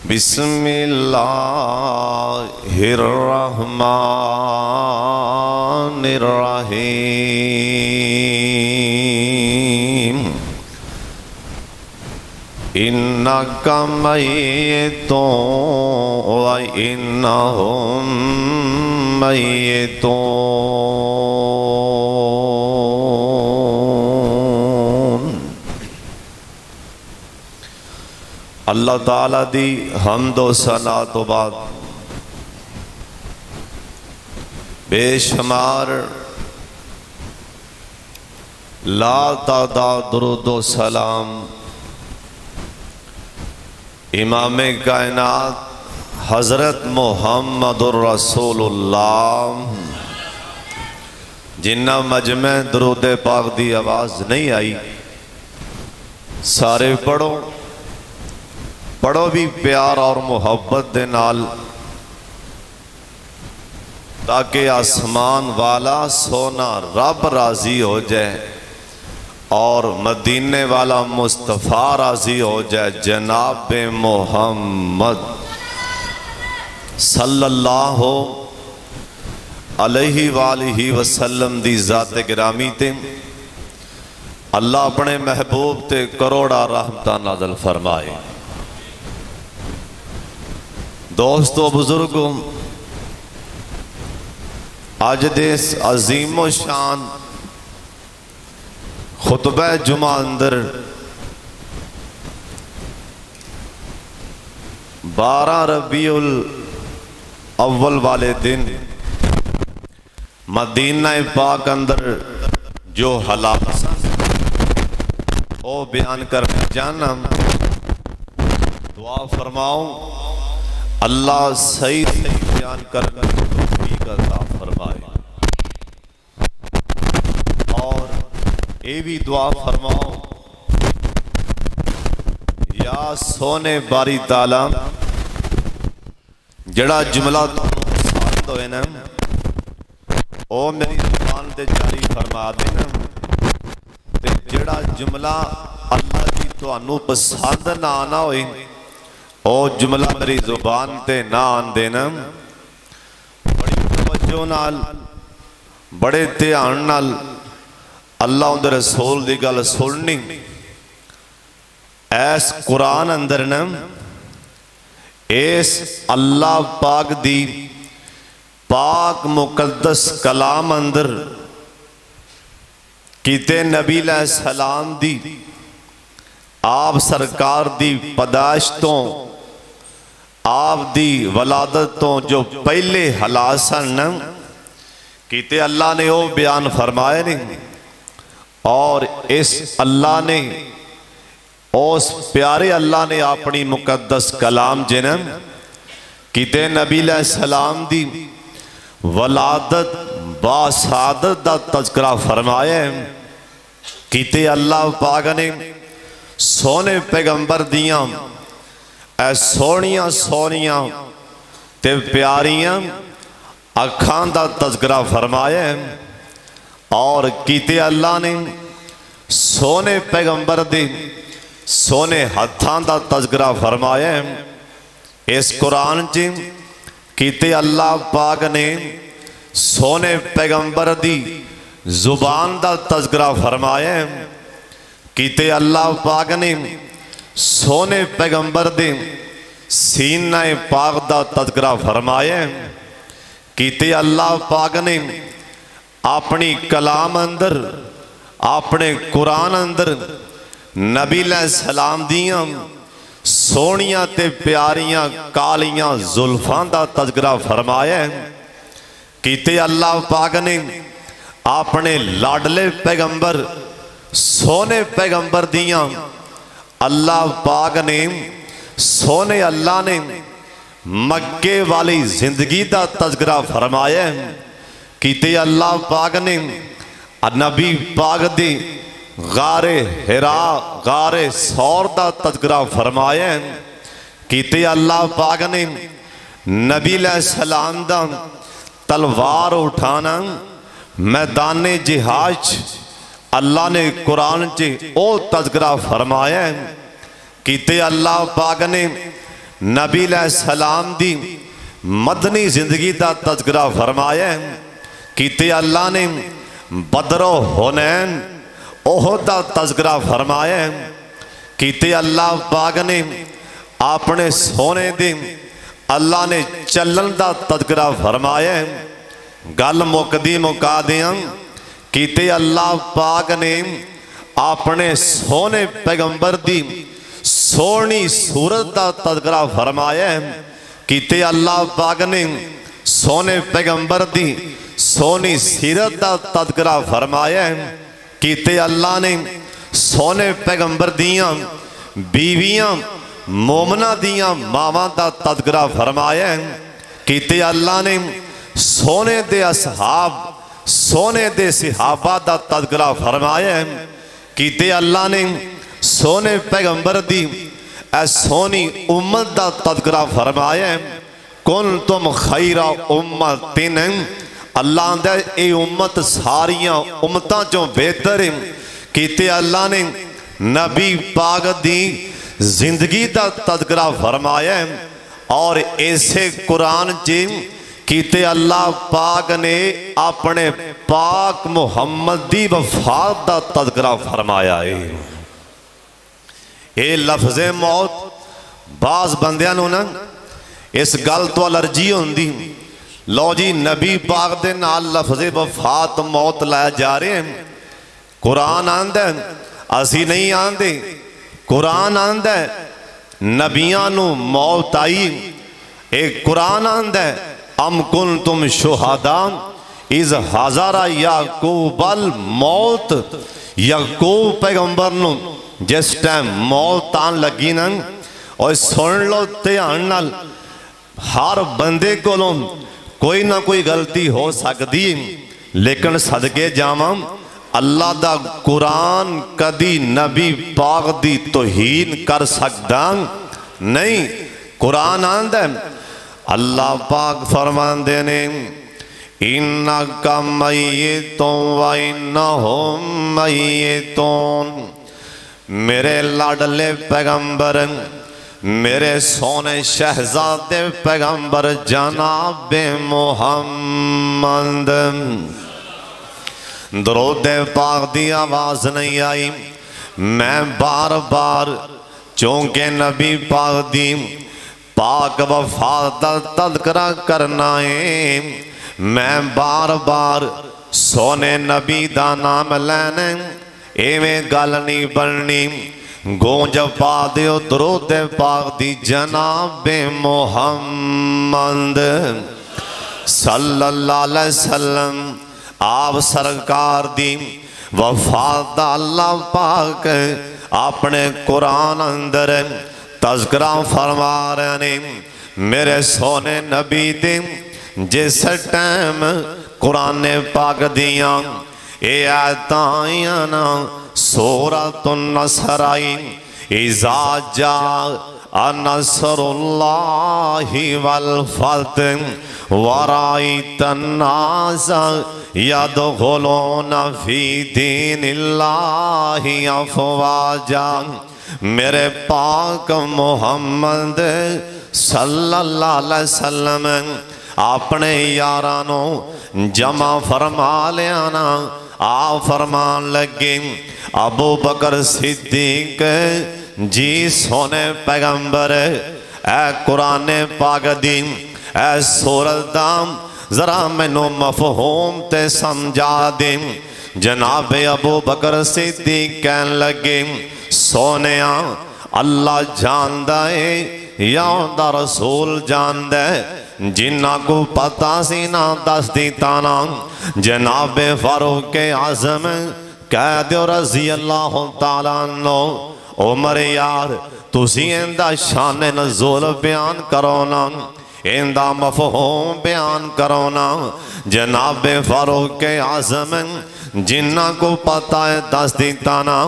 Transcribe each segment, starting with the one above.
بسم اللہ الرحمن الرحیم انک میت وانہم میتون۔ اللہ تعالیٰ دی حمد و ثنا تو بعد بے شمار لا تعداد درود و سلام امام کائنات حضرت محمد الرسول اللہ جنہ مجمع درود پاک دی آواز نہیں آئی، سارے پڑھو بھی پیار اور محبت دے نال، تاکہ آسمان والا سونا رب راضی ہو جائے اور مدینے والا مصطفیٰ راضی ہو جائے، جناب محمد صلی اللہ علیہ وآلہ وسلم دی ذات گرامی تے اللہ اپنے محبوب تے کروڑا رحمتہ نازل فرمائے۔ دوستو بزرگوں، آج دیس عظیم و شان خطبہ جمعہ اندر 12 ربیع الاول والے دن مدینہ پاک اندر جو حالات وہ بیان کرنے جانا، دعا فرماؤں اللہ صحیح بیان کرنے کی توفیق عطا فرمائے، اور یہ بھی دعا فرماؤ یا سونے باری تعالیٰ جڑا جملہ پسند ہوئے نا او میری زبان تے جاری فرما دینا، تے جڑا جملہ اللہ دی تانوں پسند نہ آنا ہوئی او جملہ میری زبان تے نہ آن دینا۔ بڑی توجہ نال بڑے دھیان نال اللہ اندر رسول دی گل سننی۔ ایس قرآن اندر نا ایس اللہ پاک دی پاک مقدس کلام اندر کیتے نبی علیہ السلام دی آپ سرکار دی پیدائشتوں آپ دی ولادتوں جو پہلے حالات سن کیتے اللہ نے وہ بیان فرمائے نہیں، اور اس اللہ نے اس پیارے اللہ نے اپنی مقدس کلام جنم کیتے نبی علیہ السلام دی ولادت با سعادت دا تذکرہ فرمائے، کیتے اللہ پاک نے سونے پیغمبر دیاں اے سونیاں سونیاں تے پیاریاں اکھاں دا تذکرہ فرمائے، اور کیتے اللہ نے سونے پیغمبر دی سونے ہتھاں دا تذکرہ فرمائے۔ اس قرآن چی کیتے اللہ پاک نے سونے پیغمبر دی زبان دا تذکرہ فرمائے، کیتے اللہ پاک نے سونے پیغمبر دے سینہ پاک دا تذکرہ فرمائے، کیتے اللہ پاک نے اپنی کلام اندر اپنے قرآن اندر نبی علیہ السلام دیاں سونیاں تے پیاریاں کالیاں زلفان دا تذکرہ فرمائے، کیتے اللہ پاک نے اپنے لاڈلے پیغمبر سونے پیغمبر دیاں اللہ پاک نے سونے اللہ نے مکے والی زندگی دا تذکرہ فرمائے، کیتے اللہ پاک نے نبی پاک دی غار حرا غار سور دا تذکرہ فرمائے، کیتے اللہ پاک نے نبی علیہ السلام دا تلوار اٹھانا میدان جہاد اللہ نے قرآن چے او تذکرہ فرمایا ہے کیتے اللہ پاک نے نبی علیہ السلام دی مدنی زندگی دا تذکرہ فرمایا ہے، کیتے اللہ نے بدر و حنین احد دا تذکرہ فرمایا ہے، کیتے اللہ پاک نے اپنے سونے دے اللہ نے چلن دا تذکرہ فرمایا ہے۔ گل مکدی مکا دیاں، کیتے اللہ پاک نے اپنے سونے پیغمبر دی سونی صورت دا تذکرہ فرمایا ہے، کیتے اللہ پاک نے سونے پیغمبر دی سونی سیرت دا تذکرہ فرمایا ہے، کیتے اللہ نے سونے پیغمبر دیاں بیویاں مومنہ دیاں ماواں دا تذکرہ فرمایا ہے، کیتے اللہ نے سونے دے اصحاب سونے دے صحابہ دا تذکرہ فرمایا ہے، کیتے اللہ نے سونے پیغمبر دی اے سونی امت دا تذکرہ فرمایا ہے۔ کنتم خیر امتن، اللہ دے اے امت ساریاں امتاں جو بہتر ہیں، کیتے اللہ نے نبی پاک دی زندگی دا تذکرہ فرمایا ہے، اور ایسے قرآن جی کیتے اللہ پاک نے اپنے پاک محمد دی وفات دا تذکرہ فرمایا ہے۔ اے لفظ موت بعض بندیاں نو نا اس گل تو الرجی ہوندی، لو جی نبی پاک دے نال لفظ وفات موت لائے جا رہے ہیں، قرآن آندہ اسی نہیں آندے، قرآن آندہ نبیاں نو موت آئی، ایک قرآن آندہ ام کنتم شہداء اذ حضر یعقوب الموت، یعقوب پیغمبر نو جس ٹائم موت آن لگی نا، اور سن لو دھیان نال، ہر بندے کو کوئی نہ کوئی غلطی ہو سکتی، لیکن صدقے جاواں اللہ دا قرآن کدی نبی پاک دی توہین کر سکتا نہیں۔ قرآن آندہ اللہ پاک فرمان دینے اِنَّكَ مَيِّتٌ وَإِنَّهُمْ مَيِّتُونَ، میرے لاڈلے پیغمبر میرے سونے شہزادے پیغمبر جناب محمد، درود پاک دی آواز نہیں آئی، میں بار بار چونکہ نبی پاک دی پاک وفات دا تذکرہ کرنا ہے، میں بار بار سونے نبی دا نام لینے ایویں گل نہیں بننی، گونج پا دیو درود پاک دی جناب محمد صلی اللہ علیہ وسلم، آپ سرکار دی وفات دا اللہ پاک اپنے قرآن اندر تذکرہ فرما رہے ہیں۔ میرے سونے نبی دی جس ٹائم قرآن پاک دیاں اے آیتائیاں نا سورۃ النصر آئی، اذا جاء نصر اللہ والفتح ورائیت الناس یدخلون فی دین اللہ افواجا، میرے پاک محمد صلی اللہ علیہ وسلم اپنے یارانوں جمع فرما لیانا، آپ فرمان لگے ابو بکر صدیق جی سونے پیغمبر اے قرآن پاک دین اے سورت دام ذرا مینوں مفہوم تے سمجھا دیں۔ جناب ابو بکر صدیق کہن لگے سونیاں اللہ جاندہ ہے یا دا رسول جاندہ ہے، جنہ کو پتہ سینہ دس دیتانا۔ جناب فاروق اعظم کہہ دیو رضی اللہ تعالیٰ عنہ عمر یار تسی اندہ شان نزول بیان کرونا، اندہ مفہوم بیان کرونا۔ جناب فاروق اعظم جنہ کو پتہ ہے دس دیتانا،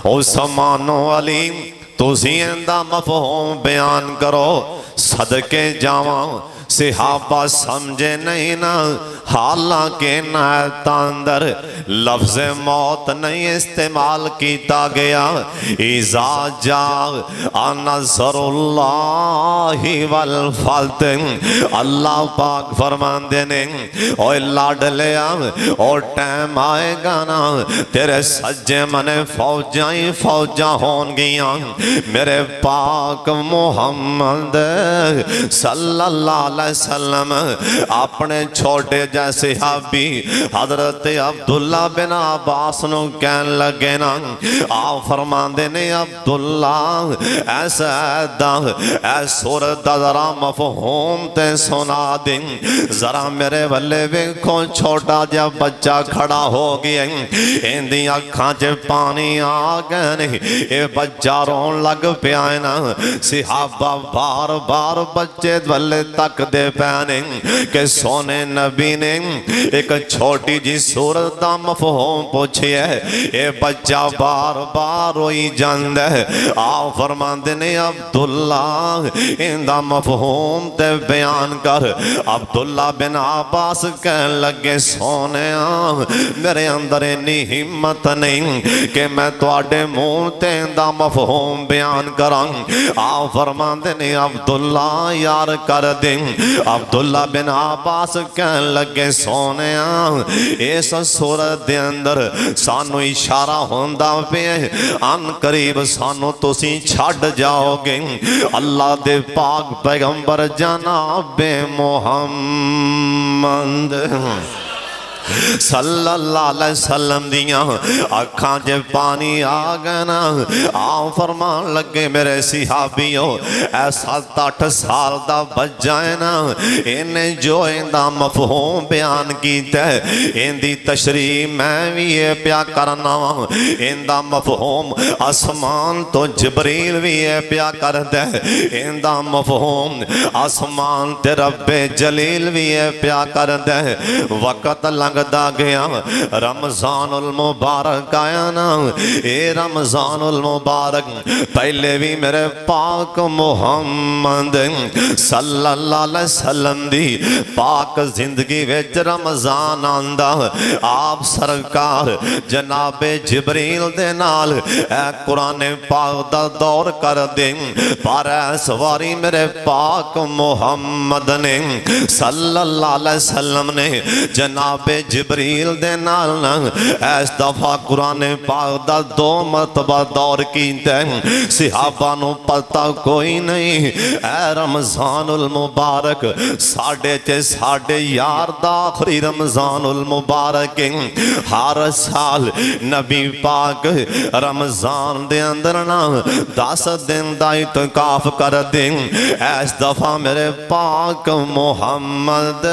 عثمان و علی تسی اندہ مفہوم بیان کرو۔ صدقے جاواں صحابہ سمجھے نہیں نا، حالانکہ نایت اندر لفظ موت نہیں استعمال کیتا گیا۔ اذا جاء نصر اللہ والفتح، اللہ پاک فرماندے نے اوہ لاڈلیا اور ٹائم آئے گا نا، تیرے سجے منے فوجائیں فوجاں ہون گیاں، میرے پاک محمد صلی اللہ علیہ وسلم اپنے چھوٹے جیسے صحابی حضرت عبداللہ بن عباس نو کہن لگے نا، آپ فرماندے نے عبداللہ ایسا اے سورت دا ذرا مفہوم تے سنا دیں، ذرا میرے بلے ویکھو چھوٹا جا بچہ کھڑا ہو گیا، اندی اکھاں چے پانی آ گئے، اے بچہ رون لگ پیائے نا۔ صحابہ بار بار بچے بلے تک دے پیانے کہ سونے نبی نے ایک چھوٹی جی صورت دا مفہوم پوچھے، اے بچہ بار بار روئی جاند ہے۔ آپ فرماندے نے عبداللہ ان دا مفہوم تے بیان کر۔ عبداللہ بن عباس کہن لگے سونے میرے اندر انی ہمت نہیں کہ میں تواڈے منہ تے ان دا مفہوم بیان کراں۔ آپ فرماندے نے عبداللہ یار کر دیں۔ عبداللہ بن عباس کہن لگے سونے اس صورت دے اندر سانو اشارہ ہوندا پے ان قریب سانو تسی چھڈ جاؤ گے اللہ دے پاک پیغمبر جناب محمد صلی اللہ علیہ وسلم دیاں اکھاں جے پانی آ گئے نا۔ آپ فرمان لگے میرے صحابیوں اے 7-8 سال دا بچہ ہے نا، انہیں جو ان دا مفہوم بیان کیتا ہے ان دی تشریح میں بھی یہ پیا کرنا، ان دا مفہوم آسمان تو جبریل بھی یہ پیا کر دے، ان دا مفہوم آسمان تے رب جلیل بھی یہ پیا کر دے۔ وقت لنگ دا گیا، رمضان المبارک آیا نا، اے رمضان المبارک پہلے بھی میرے پاک محمد صلی اللہ علیہ وسلم دی پاک زندگی ویچ رمضان آندہ، آپ سرکار جناب جبریل دے نال اے قرآن پاک دا دور کر دیں، پر اے سواری میرے پاک محمد نے صلی اللہ علیہ وسلم نے جناب جبریل دے نال اس دفعہ قرآن پاک دا 2 مرتبہ دور کیتا ہے۔ صحابہ نو پتہ کوئی نہیں اے رمضان المبارک ساڑھے یار دا آخری رمضان المبارک ہر سال نبی پاک رمضان دے اندر نا 10 دن دا اعتکاف کر دیں۔ اس دفعہ میرے پاک محمد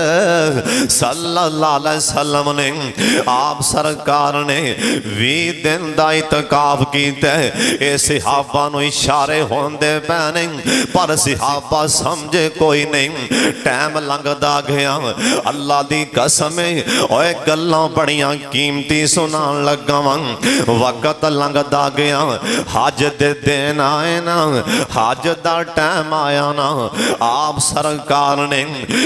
صلی اللہ علیہ وسلم نے آپ سرکار نے 20 دن دا اعتکاف کیتا ہے۔ اے صحابہ نو اشارے ہوندے پہنے پر صحابہ سمجھے کوئی نہیں، ٹائم لنگ دا گیا۔ اللہ دی قسم اوے گلاں بڑیاں قیمتی سنان لگا وقت لنگ دا گیا، حج دے دن آئے نا، حج دا ٹائم آیا نا۔ آپ سرکار نے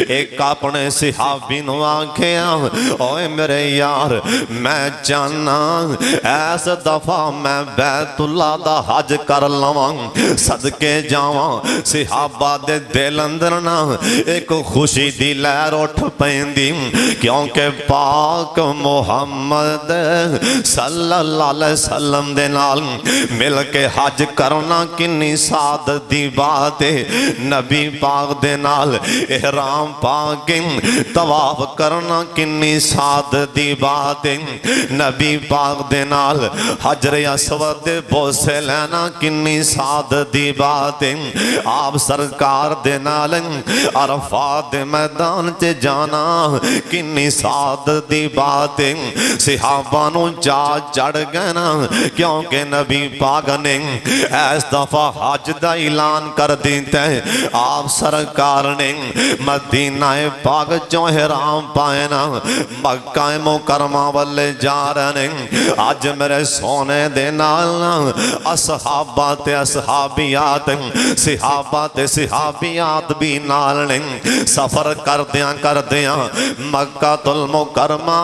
ایک اپنے صحابی نو آنکھیا اوے میرے یار میں جانا ایس دفعہ میں بیت اللہ دا حج کر لواں، صدقے جاواں۔ صحابہ دے دل اندر نا ایک خوشی دی لہر اٹھ پیندی، کیونکہ پاک محمد صلی اللہ علیہ وسلم دے نال مل کے حج کرنا کنی سعادت دی بات ہے۔ نبی پاک دے نال احرام پاک طواف کرنا کنی سعادت دی بات ہے۔ نبی پاک دے نال حجر اسود دے بوسے لینا کنی سعادت دی بات ہے۔ آپ سرکار دے نال عرفات دے میدان تے جانا کنی سعادت دی بات ہے۔ صحابہ نو جا چڑھ گئے نا، کیونکہ نبی پاک نے اس دفعہ حج دا اعلان کر دیتا ہے۔ آپ سرکار نے مدینہ پاک چوں احرام پائے نا، مکہ مکرمہ والے جا رہے ہیں آج میرے سونے دے نال اصحابہ تے اصحابیات صحابہ تے صحابیات بھی نال سفر کردیاں مکہ المکرمہ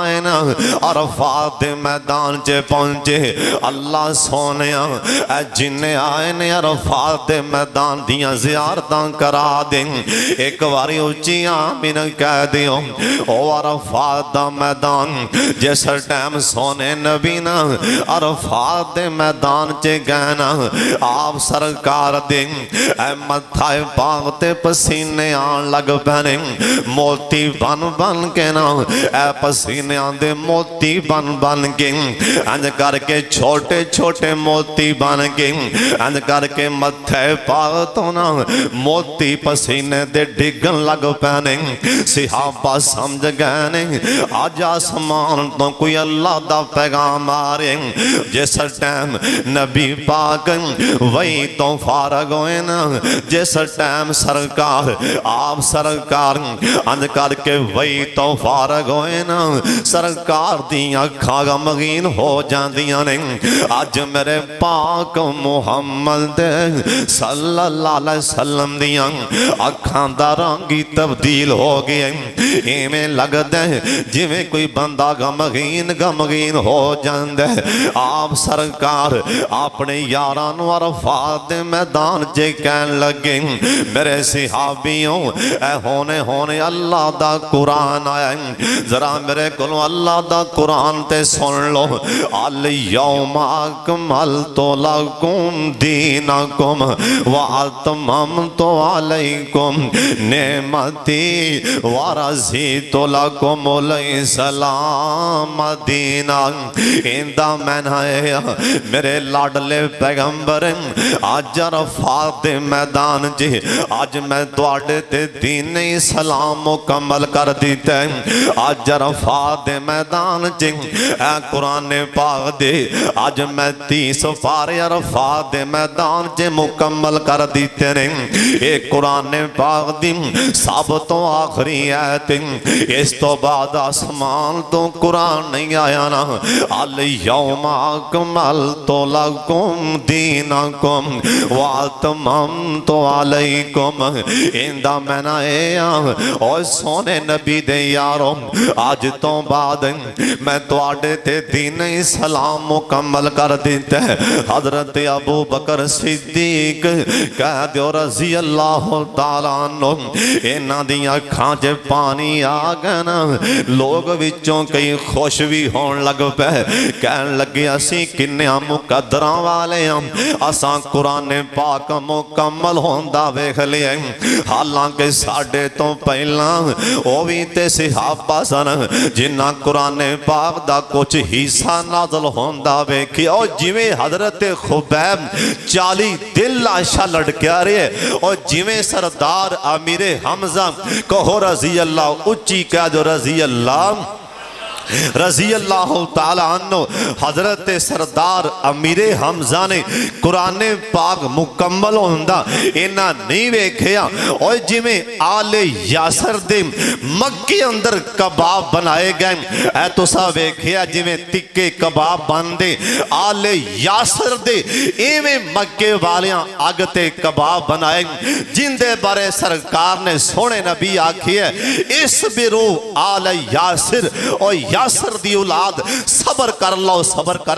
عرفات دے میدان چے پہنچے اللہ سونے اے جنہیں آئے نے عرفات دے میدان دیاں زیارتاں کرا دیں ایک واری اچھی آمین کہہ دیوں او عرفات دا میدان جس ٹائم سونے نبی نا عرفات دے میدان چے گئنا آپ سرکار دیں اے متھائے پاگتے پسینے آن لگ پہنے موتی بن کے نا اے پسینے آن دے موتی بن کے انج کر کے چھوٹے چھوٹے موتی بن کے انج کر کے متھائے پاگتوں نا موتی پسینے دے ڈگن لگ پہنے صحابہ سمجھ گئے آج آسمان تو کوئی اللہ دا پیغام آرے جس ٹائم نبی پاک وہی تو فارغ ہوئے نا جس ٹائم سرکار آپ سرکار انج کر کے وہی تو فارغ ہوئے نا سرکار دیاں کھا غمگین ہو جاندیاں نے آج میرے پاک محمد صلی اللہ علیہ وسلم دیاں اکھان دا رنگی تبدیل ہو گئے ایمیں لگ دے جویں کوئی بندہ غمگین ہو جاندے آپ سرکار اپنے یاران عرفات دے میدان جے کہن لگے میرے صحابیوں اے ہونے اللہ دا قرآن آیا ذرا میرے کلو اللہ دا قرآن تے سن لو الیوم اکملت لکم دینکم واتممت علیکم نعمتی ورضیت لکم الاسلام دینا اندہ میں نہ میرے لاڈلے پیغمبر آج عرفات دے میدان جی آج میں دوڑے تے دین اسلام مکمل کر دیتے آج عرفات دے میدان جی اے قرآن پاک دے آج میں 30 پارے عرفات دے میدان جی مکمل کر دیتے رہے اے قرآن پاک دی سب تو آخری آیت اس تو بعد آسمان تو قرآن نہیں آیا نا الیوم اکملت لکم دینکم واتممت علیکم اندہ میں نہ اور سونے نبی دے یاروں آج تو بعد میں توڑے تے دین اسلام مکمل کر دیتے حضرت ابو بکر صدیق کہہ دیو رضی اللہ تعالیٰ عنہ اینا دیا کھانچے پانی آگئے نا لوگ وچوں کئی خوش بھی ہون لگ پہ کہن لگے اسی کنیاں مقدران والے ہم اساں قرآن پاک مکمل ہوندہ ویکھ لئے حالانکہ ساڑھے تو پہلا اووی تے صحابہ سن جنہ قرآن پاک دا کچھ حصہ نازل ہوندہ ویکھی اور جویں حضرت خبیب 40 دل عائشہ لڑکیا رہے اور جویں سردار امیر حمزہ کہو رضی اللہ اچھی کہہ جو رضی اللہ تعالیٰ عنہ حضرت سردار امیر حمزہ نے قرآن پاک مکمل ہوندہ اینا نہیں ویکھیا اور جمیں آل یاسر دے مکی اندر کباب بنائے گئے اے تو سا ویکھیا جمیں تکے کباب بندے آل یاسر دے ایویں مکے والیاں آگتے کباب بنائے جن دے بارے سرکار نے سونے نبی آکھی ہے اس برو آل یاسر اور یاسر دی اولاد صبر کر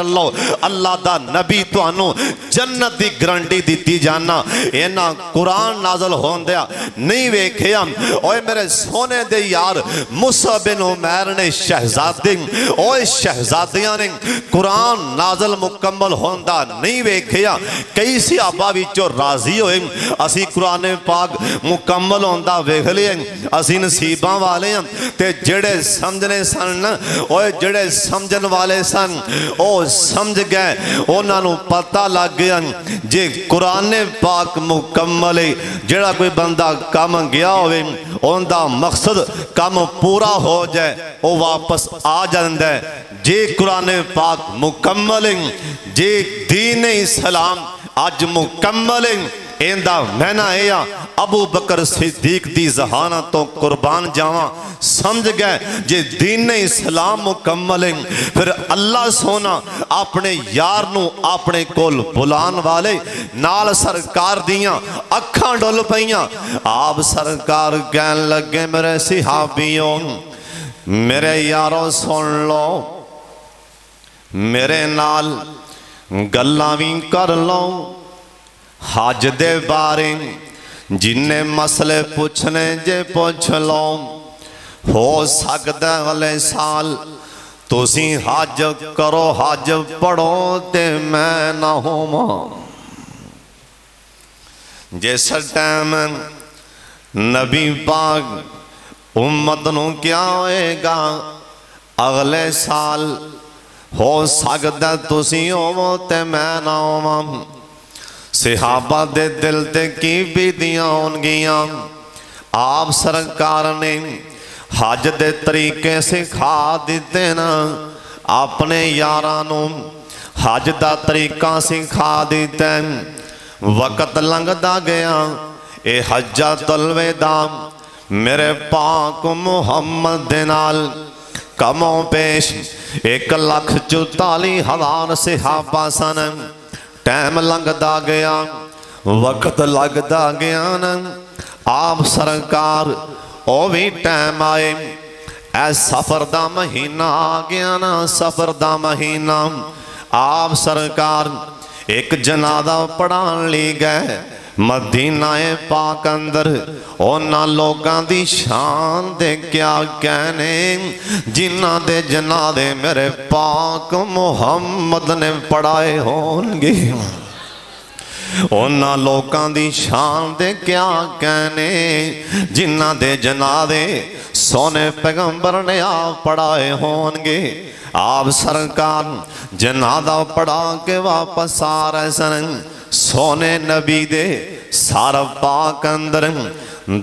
لو اللہ دا نبی تو انو جنت دی گرانٹی دیتی جانا اینا قرآن نازل ہون دیا نہیں ویکھیا اوہ میرے سونے دے یار موسیٰ بن عمیر نے شہزادی اوہ شہزادیاں نے قرآن نازل مکمل ہون دا نہیں ویکھیا کئی سی آبا ویچو راضی ہوئے اسی قرآن پاک مکمل ہون دا ویکھ لئے اسی نصیباں والے ہیں تے جڑے سمجھنے سن اوہ جڑے سمجھن والے سن اوہ سمجھ گئے انہوں پتہ لگ گیا جے قرآن پاک مکمل جڑا کوئی بندہ کام گیا ہوئے ان دا مقصد کام پورا ہو جائے وہ واپس آ جاندہ ہے جے قرآن پاک مکمل جے دین اسلام آج مکمل ایندہ مہنہ ایا ابو بکر صدیق دی ذہانت تو قربان جاواں سمجھ گئے جے دین اسلام مکمل ہیں پھر اللہ سونا اپنے یار نو اپنے کول بلان والے نال سرکار دیاں اکھاں ڈول پئیاں آپ سرکار کہن لگے میرے صحابیوں میرے یاروں سن لو میرے نال گلاں وی کر لو حج دے بارے جنہیں مسئلے پوچھنے جے پوچھ لو ہو سکتا اگلے سال تسی حج کرو حج پڑھو تے میں نہ ہوں جیس ٹائم نبی پاک امت نو کیا ہوئے گا اگلے سال ہو سکتا تسی ہو تے میں نہ ہوں صحابہ دے دل تے کی بھی دیاں ہونگیاں آپ سرکار نے حج دے طریقے سکھا دیتے نا اپنے یارانوں حج دا طریقہ سکھا دیتے وقت لنگ دا گیا اے حجۃ الوداع میرے پاک محمد دینال کموں پیش 1,44,000 صحابہ سن ٹائم لنگ دا گیا وقت لگ دا گیا نا آپ سرکار او بھی ٹائم آئے اے سفر دا مہینہ آگیا نا سفر دا مہینہ آپ سرکار ایک جنازہ پڑھان لی گئے مدینہ پاک اندر اونا لوگاں دی شان دے کیا کہنے جنہ دے جنازے میرے پاک محمد نے پڑھائے ہونگے اونا لوگاں دی شان دے کیا کہنے جنہ دے جنازے سونے پیغمبر نے آپ پڑھائے ہونگے آپ سرکار جنازہ پڑھا کے واپس آ رہے سن سونے نبی دے سارا پاک اندر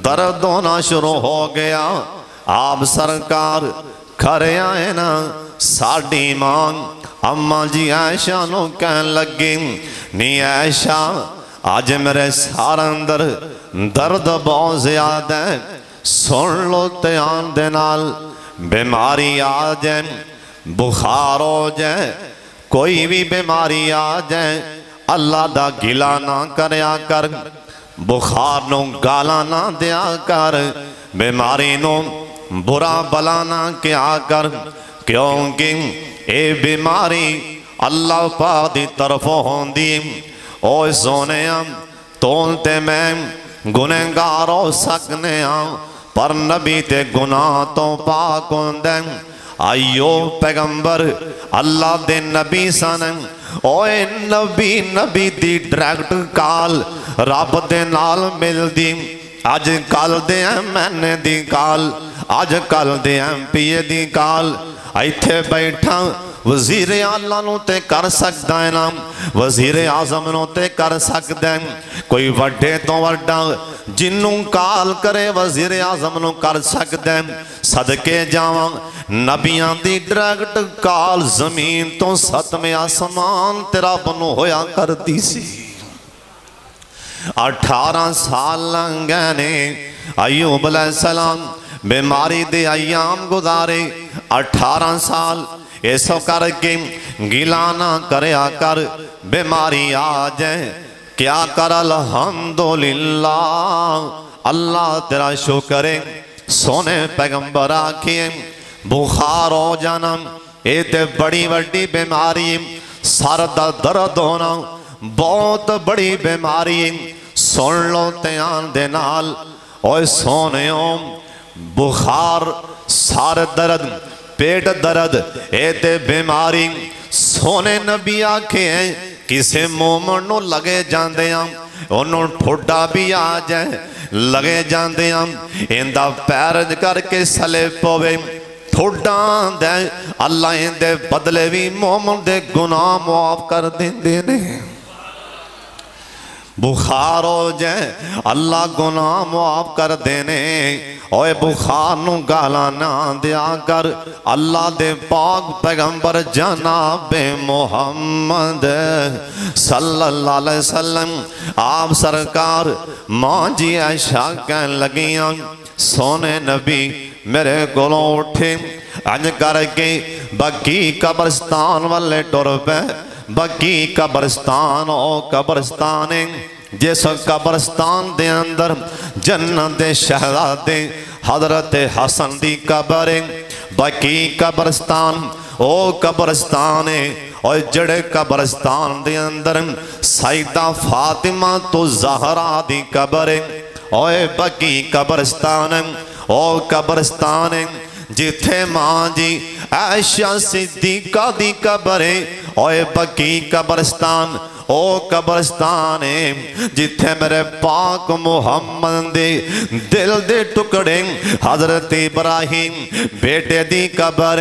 درد ہونا شروع ہو گیا آپ سرکار کھرے آئے نا ساڑھی ماں اماں جی عائشہ نو کہن لگی نہیں عائشہ آج میرے سارا اندر درد بہت زیادہ ہے سن لو تیان دینال بیماری آ جائے بخار ہو جائے کوئی بھی بیماری آ جائے اللہ دا گلا نہ کریا کر بخار نو گالا نہ دیا کر بیماری نو برا بلا نہ کیا کر کیونکہ اے بیماری اللہ پاک دی طرف ہوندی اوہ سونے تولتے میں گنہگار ہو سکنے پر نبی تے گناہ تو پاک ہوندے آئیو پیغمبر اللہ دے نبی سنن اوے نبی دی ڈریکٹ کال رب دے نال مل دی آج کل دے ایم این اے دی کال آج کل دے ایم پی اے دی کال ایتھے بیٹھا وزیر اعلیٰ نو تے کر سکتا ہے نا وزیر اعظم نو تے کر سکتا ہے کوئی وڈے تو وڈا جنوں کال کرے وزیر اعظم نو کر سکتا ہے صدقے جاواں نبیاں دی ڈریکٹ کال زمین تو ستمیں آسمان تیرا بنو ہویا کرتی سی 18 سال لنگنے ایوب علیہ السلام بیماری دے ایام گزارے 18 سال ایسو کر کے گلانا کریا کر بیماری آ جائے کیا کر الحمدللہ اللہ تیرا شکرے سونے پیغمبر آکھیں بخار ہو جانا اے تے بڑی بڑی بیماری سر دا درد ہونا بہت بڑی بیماری سن لو تیان دے نال اوہ سونےوں بخار سر درد پیٹ درد اے تے بیماری سونے نبی آکھے ہیں کسے مومن نو لگے جاندے ہیں انہوں ٹھوڑا بھی آ جائے لگے جاندے ہیں اندہ پیرج کر کے سلے پوے ٹھوڑا دے اللہ اندے بدلے بھی مومن دے گناہ معاف کر دیں دینے بخار ہو جائے اللہ گناہ معاف کر دینے اوے بخار نو گالا نہ دیا کر اللہ دے پاک پیغمبر جناب محمد صلی اللہ علیہ وسلم آپ سرکار ماں جی عائشہ کہنے لگیاں سونے نبی میرے گلوں اٹھے انج کر کے بقی قبرستان والے ٹر پہ بقی قبرستان او قبرستان جس قبرستان دے اندر جنت شہزادے حضرت حسن دی قبر بقی قبرستان او قبرستان اور جڑے قبرستان دے اندر سیدہ فاطمہ تو زہرا دی قبر اور بقی قبرستان او قبرستان جتھے ماں جی عائشہ صدیقہ دی قبر اور بقی قبرستان او قبرستان جتھے میرے پاک محمد دے دل دے ٹکڑے حضرت ابراہیم بیٹے دی قبر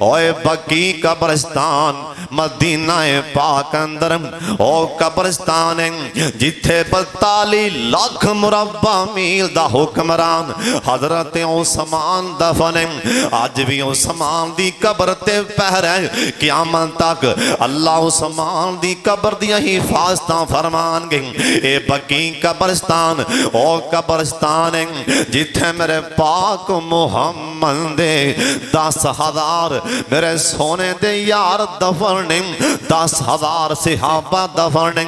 اور بقی قبرستان مدینہ پاک اندر او قبرستان جتھے 42 لاکھ مربع میل دا حکمران حضرت عثمان دفن آج بھی عثمان دی قبر تے پہرے قیامت تک اللہ عثمان دی قبر دیا حفاظتاں فرمان گئے اے بقی قبرستان او قبرستان جتھے میرے پاک محمد دے 10,000 میرے سونے دے یار دفن 10,000 صحابہ دفن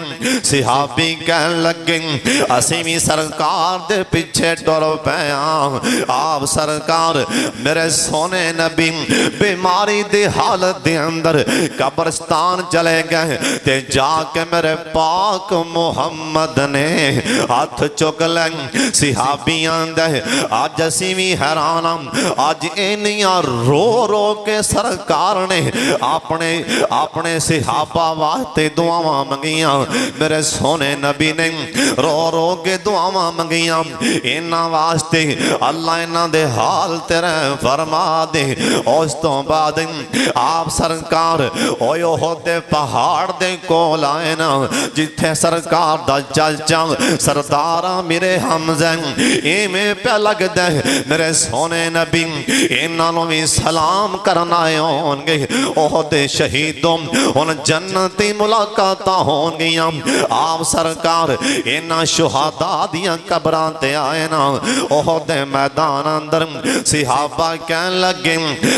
صحابی کہن لگیں اسیمی سرکار دے پیچھے ٹر پیاں آپ سرکار میرے سونے نبی بیماری دے حالت دے اندر قبرستان چلے گئے تے جا کے میرے پاک محمد نے ہاتھ چک لیں صحابیاں دے آج اسیمی حیرانہ آج اینیاں رو رو کے سرکار نے اپنے صحابہ واسطے دعاواں منگیاں میرے سونے نبی نے رو رو کے دعاواں منگیاں انہاں واسطے اللہ انہاں دے حال تیرے فرما دے اس تو بعد آپ سرکار احد دے پہاڑ دے کول آئے نا جتھے سرکار دا چاچا سردارہ میرے حمزہ ایمیں پہ لگ دے میرے سونے نبی انہاں نو بھی سلام کرنا ہون گے احد شہیدوں ان جنتی ملاقاتاں ہون گیاں آپ سرکار انہاں شہداء دیاں قبران تے آئے نا احد میدان اندر صحابہ کہن لگیں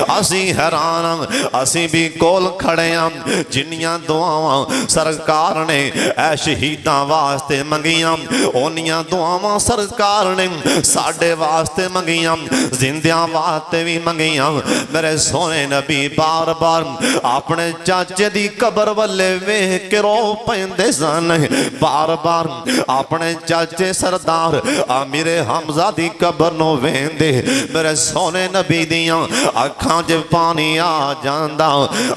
اسی حیران اسی بھی کول کھڑے ہیں جنیاں دعاواں سرکار نے اے شہیداں واسطے منگیاں انیاں دعاواں سرکار نے ساڑھے واسطے منگیاں زندیاں واسطے بھی منگیاں میرے سونے نبی بار بار اپنے چاچے دی قبر والے وے کے رو پیندے سن بار بار اپنے چاچے سردار امیر حمزہ دی قبر نو ویندے میرے سونے نبی دیاں اکھاں جے پانی آ جاندہ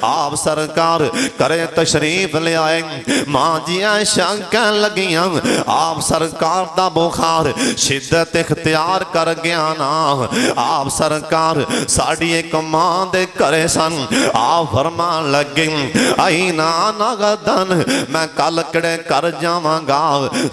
آپ سرکار کرے تشریف لے آئے ماں جی عائشہ کہن لگیاں آپ سرکار دا بخار شدت اختیار کر گیا نا آپ سرکار ساڑھی ایک ماں دے کرے سن آپ فرمان لگیں آئینا ناغدن میں کل کڑے کر جاواں گا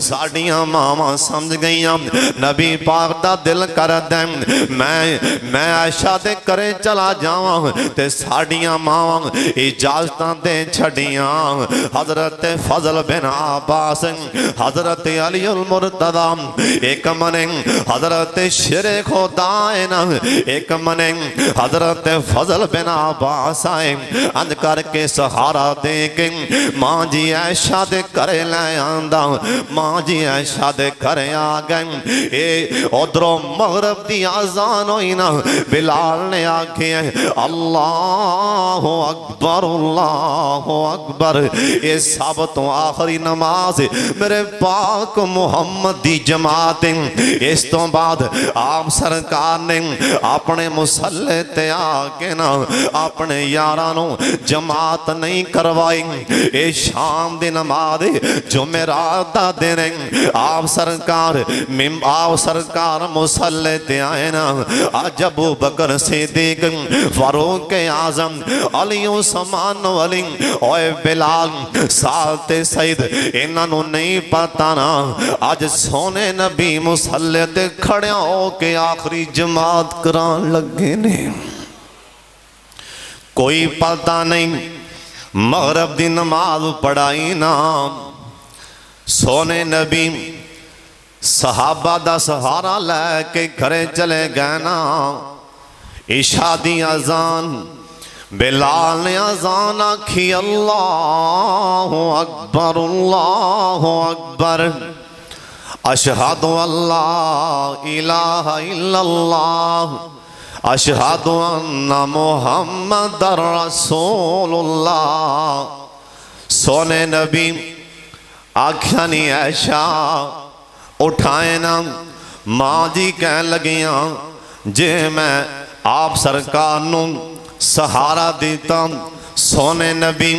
ساڑھیاں ماما سمجھ گئیاں نبی پاک دا دل کر دیں میں عائشہ دے کرے چلا جاواں تے ساڑھیاں ماما اجازتاں دے چھڑیاں حضرت فضل بن عباس حضرت علی المرتضی ایک منیں حضرت شیر خدائن ایک منیں حضرت فضل بن عباس آئیں اند کر کے سہارا دے کے ماں جی عائشہ دے کرے لے آندہ ماں جی عائشہ دے کرے آگئیں اے ادھروں مغرب دی آزان ہوئی نا بلال نے آکھے اللہ اکبر اے ثابتوں آخری نماز میرے پاک محمد دی جماعت اس تو بعد آپ سرکار نے اپنے مسلح تے آکے نا اپنے یارانوں جماعت جماعت نہیں کروائی. اے شام دی نماز جمعرات دا دن آپ سرکار مصلی تے آئے نا. آج ابو بکر صدیق فاروق اعظم علی عثمان علی اوے بلال سعد تے سعید انہاں نوں نہیں پتا نا آج سونے نبی مصلی تے کھڑے ہو کے آخری جماعت کران لگے نے. کوئی پتہ نہیں مغرب دی نماز پڑھائی نا. سونے نبی صحابہ دا سہارا لے کے گھرے چلے گئے نا. عشاء دی اذان بلال نے اذان آکھی اللہ اکبر اللہ اکبر اشہد اللہ الہ الا اللہ اشہد ان محمد رسول اللہ. سونے نبی آکھیا نہیں عائشہ اٹھائے نا. ماں جی کہنے لگیاں جے میں آپ سرکار نوں سہارا دیتا سونے نبی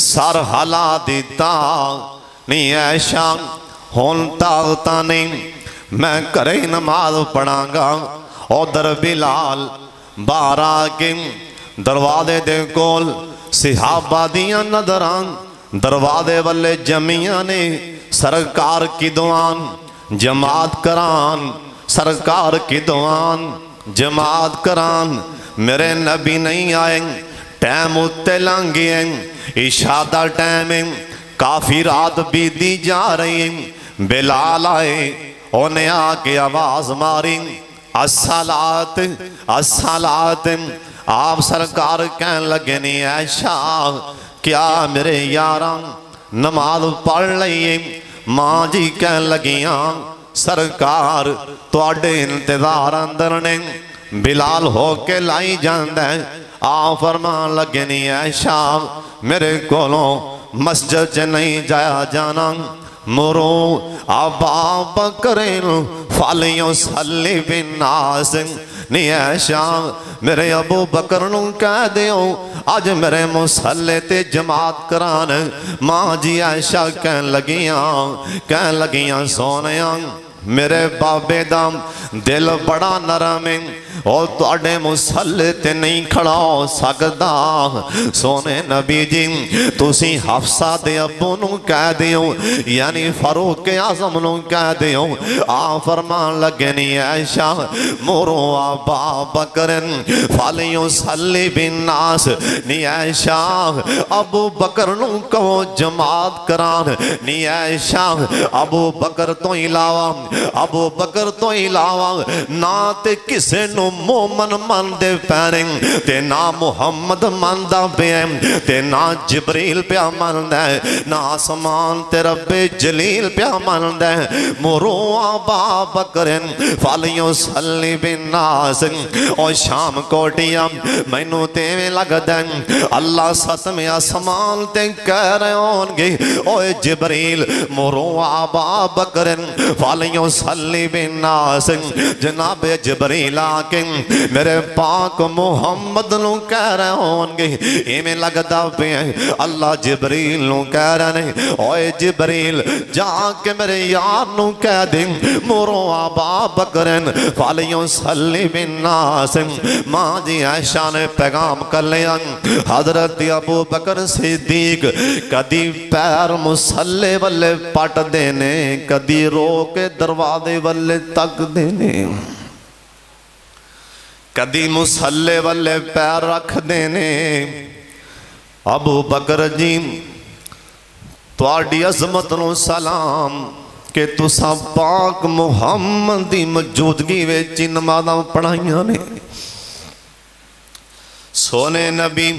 سر ہلا دیتا نہیں عائشہ ہون طاقتہ نہیں میں کرے نماز پڑھاں گا. ادھر بلال باہر آکے دروازے دے کول صحابہ دیاں نظران دروازے والے جمعیاں نے سرکار کی دعان جماعت کران سرکار کی دعان جماعت کران. میرے نبی نہیں آئیں ٹیم اتے لانگیں عشاء دا ٹیم کافی رات بیتی جا رہی. بلال آئے انہیں آکے آواز ماری الصلاۃ الصلاۃ. آپ سرکار کہنے لگے نہیں عائشہ کیا میرے یاراں نماز پڑھ لئیے. ماں جی کہنے لگیاں سرکار تواڈے انتظار اندر نے بلال ہو کے لائی جاندے. آپ فرمان لگے نہیں عائشہ میرے کولوں مسجد سے نہیں جایا جانا. مرو ابا بکرین فلیصلی بالناس. نہیں عائشہ میرے ابو بکر نوں کہہ دیو آج میرے مصلی تے جماعت کران. ماں جی عائشہ کہن لگیاں سونیاں میرے بابے دا دل بڑا نرم ہے اور تواڈے مصلی تے نہیں کھڑا ہو سکدا. سونے نبی جی تسی حفصہ دے ابو نوں کہہ دیو یعنی فاروق اعظم نوں کہہ دیو. آپ فرمان لگے نہیں عائشہ مرو ابا بکر فلیصلی بالناس. نہیں عائشہ ابو بکر نوں کہو جماعت کران. نہیں عائشہ ابو بکر تو علاوہ نہ تے کسے نو مومن من دے پیریں تے نہ محمد من دا پیم تے نہ جبریل پیا من دے نہ آسمان تے رب جلیل پیا من دے. مرو ابا بکر فلیصلی بالناس. اور شام کوٹیا مینوں تے لگ دے اللہ ستم آسمان تے کہہ رہے ہون گے اوے جبریل مرو ابا بکر فلیصلی بالناس. جناب جبریل آکے میرے پاک محمد نوں کہہ رہے ہون گے ایمیں لگدا پہ اللہ جبریل نوں کہہ رہے ہیں اوے جبریل جا کے میرے یار نوں کہہ دیں مرو ابا بکر فلیصلی بالناس. ماں جی عائشہ نے پیغام کر لیا حضرت ابو بکر صدیق کدی پیر مصلی والے پٹ دینے کدی رو کے دروازے والے تک دینے کدی مصلی والے پیر رکھ دینے. ابو بکر جی تواڈی عظمت نو سلام کہ تساں پاک محمد دی موجودگی وچ نمازاں پڑھائیاں نے. سونے نبی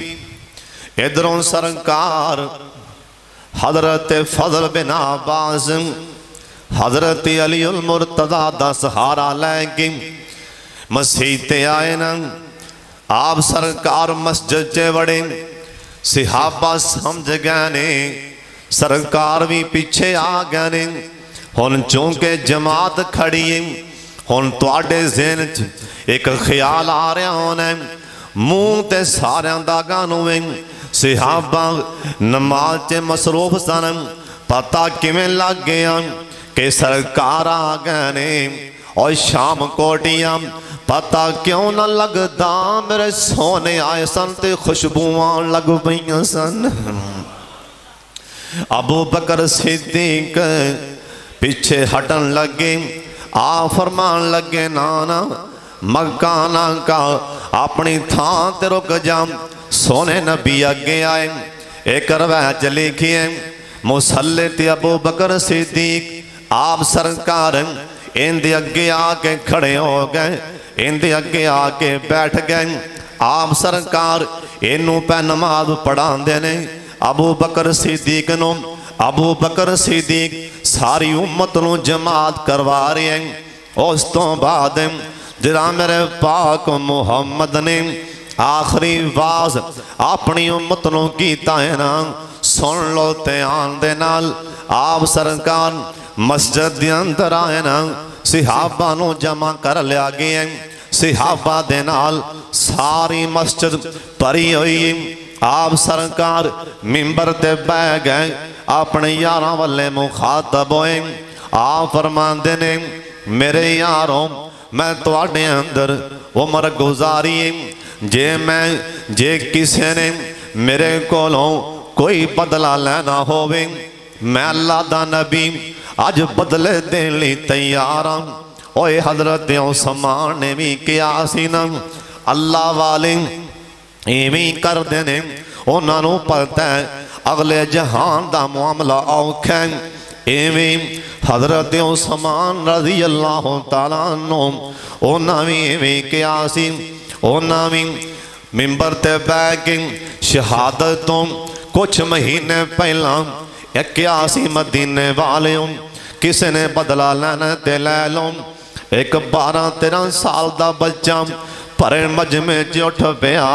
ادھروں سرکار حضرت فضل بن عباس حضرت علی المرتضیٰ دا سہارا لے کے مسجد تے آئے نا. آپ سرکار مسجد چے وڑے صحابہ سمجھ گئے نے سرکار بھی پیچھے آ گئے نے. ہن چونکہ جماعت کھڑی ہے ہن تواڈے ذہن ایک خیال آ رہا ہونا منہ تے ساریاں دا گانوں صحابہ نماز چ مصروف سن پتہ کیویں لگ گیا کہ سرکار آ گئے نے اور شام کوٹیاں پتہ کیوں نہ لگدا میرے سونے آئے سن تے خوشبوواں لگ پئیاں سن ابو بکر صدیق پیچھے ہٹن لگے آ فرمان لگے نانا مکانا کا اپنی تھان تے رک جا سونے نبی اگے آئے ایک روایت لکھی ہے مصلی تے ابو بکر صدیق آپ سرکار ان دے اگے آ کے کھڑے ہو گئے ان دے اگے آ کے بیٹھ گئے آپ سرکار انہوں پہ نماز پڑھان دینے ابو بکر صدیق نو ابو بکر صدیق ساری امت نو جماعت کروا رہے ہیں اس تو بعد جرا میرے پاک محمد نے آخری واز اپنی امت نو کیتا ہے نا سن لو تیان دے نال آپ سرکار مسجد دے اندر آئے نا صحابہ نو جمع کر لیا گئے صحابہ دے نال ساری مسجد پری ہوئی آپ سرکار ممبر تے بہ گئے اپنے یاراں والے مخاطب ہوئے آپ فرمان دینے میرے یاروں میں تواڈے اندر عمر گزاری جے کسی نے میرے کولوں کوئی بدلہ لینا ہوئے میں اللہ دا نبی آج بدلے دین لی تیاراں اوہ حضرت عثمان نے بھی کیا سینا اللہ والے ایویں کر دینے انہاں نوں پتہ ہے اگلے جہان دا معاملہ اوکھا ہے ایویں حضرت عثمان رضی اللہ تعالیٰ عنہ انہاں بھی ایویں کیا سی انہاں بھی ممبر تے بیٹھ کے شہادتوں کچھ مہینے پہلا کیا سی مدینے والیوں کسی نے بدلہ لینا تے لے لوں ایک 12-13 سال دا بچہ پرے مجمع اٹھ پیا